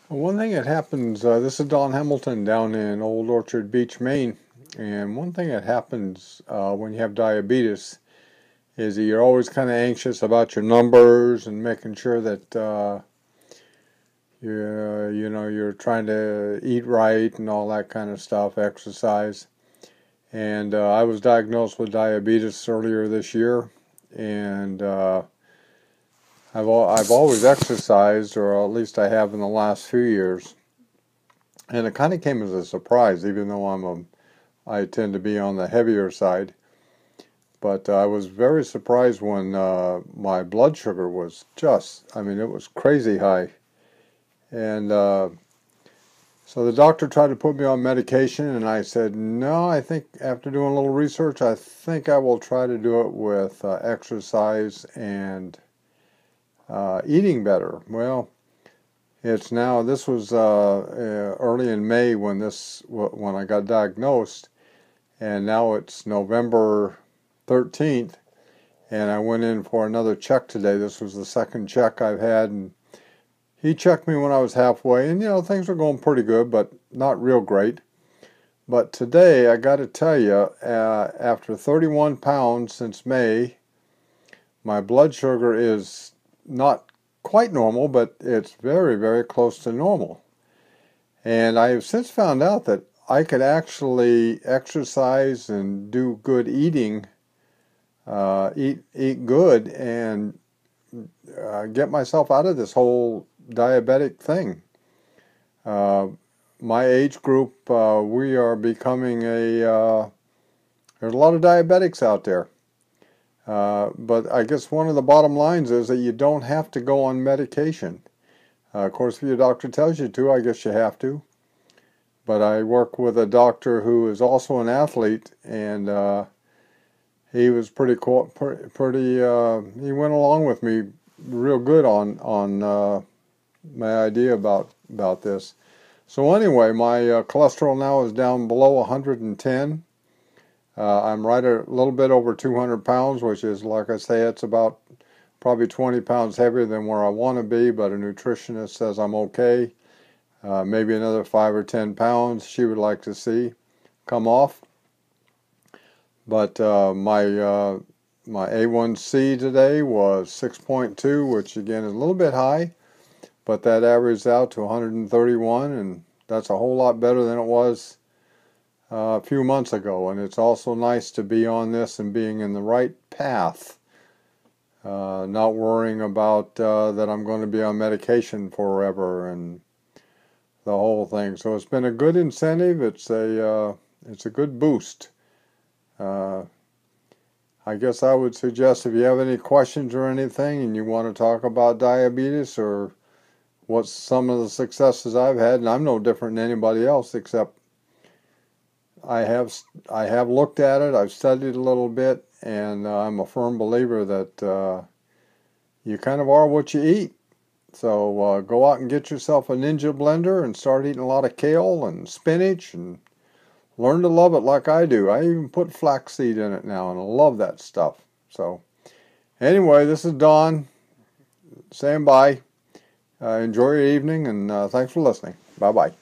One thing that happens, this is Don Hamilton down in Old Orchard Beach, Maine, and one thing that happens when you have diabetes is that you're always kind of anxious about your numbers and making sure that you're trying to eat right and all that kind of stuff, exercise. And I was diagnosed with diabetes earlier this year, and I've always exercised, or at least I have in the last few years. And it kind of came as a surprise, even though I tend to be on the heavier side. But I was very surprised when my blood sugar was it was crazy high. And so the doctor tried to put me on medication, and I said, no, I think after doing a little research, I think I will try to do it with exercise and eating better. Well, this was early in May when I got diagnosed, and now it's November 13th, and I went in for another check today. This was the second check I've had, and he checked me when I was halfway, and things were going pretty good, but not real great. But today, I got to tell you, after 31 pounds since May, my blood sugar is not quite normal, but it's very, very close to normal. And I have since found out that I could actually exercise and do good eating, eat good, and get myself out of this whole diabetic thing. My age group, we are becoming there's a lot of diabetics out there. But I guess one of the bottom lines is that you don't have to go on medication. Of course, if your doctor tells you to, I guess you have to. But I work with a doctor who is also an athlete, and he was pretty cool, he went along with me real good on my idea about this. So anyway, my cholesterol now is down below 110. I'm right a little bit over 200 pounds, which is, like I say, it's about probably 20 pounds heavier than where I want to be, but a nutritionist says I'm okay. Maybe another 5 or 10 pounds she would like to see come off. But my A1C today was 6.2, which again is a little bit high, but that averaged out to 131, and that's a whole lot better than it was a few months ago. And it's also nice to be on this and being in the right path, not worrying about that I'm going to be on medication forever and the whole thing. So it's been a good incentive. It's a good boost. I guess I would suggest, if you have any questions or anything and you want to talk about diabetes or what's some of the successes I've had, and I'm no different than anybody else, except I have looked at it, I've studied a little bit, and I'm a firm believer that you kind of are what you eat. So go out and get yourself a Ninja blender and start eating a lot of kale and spinach and learn to love it like I do. I even put flaxseed in it now, and I love that stuff. So anyway, this is Don saying bye. Enjoy your evening, and thanks for listening. Bye-bye.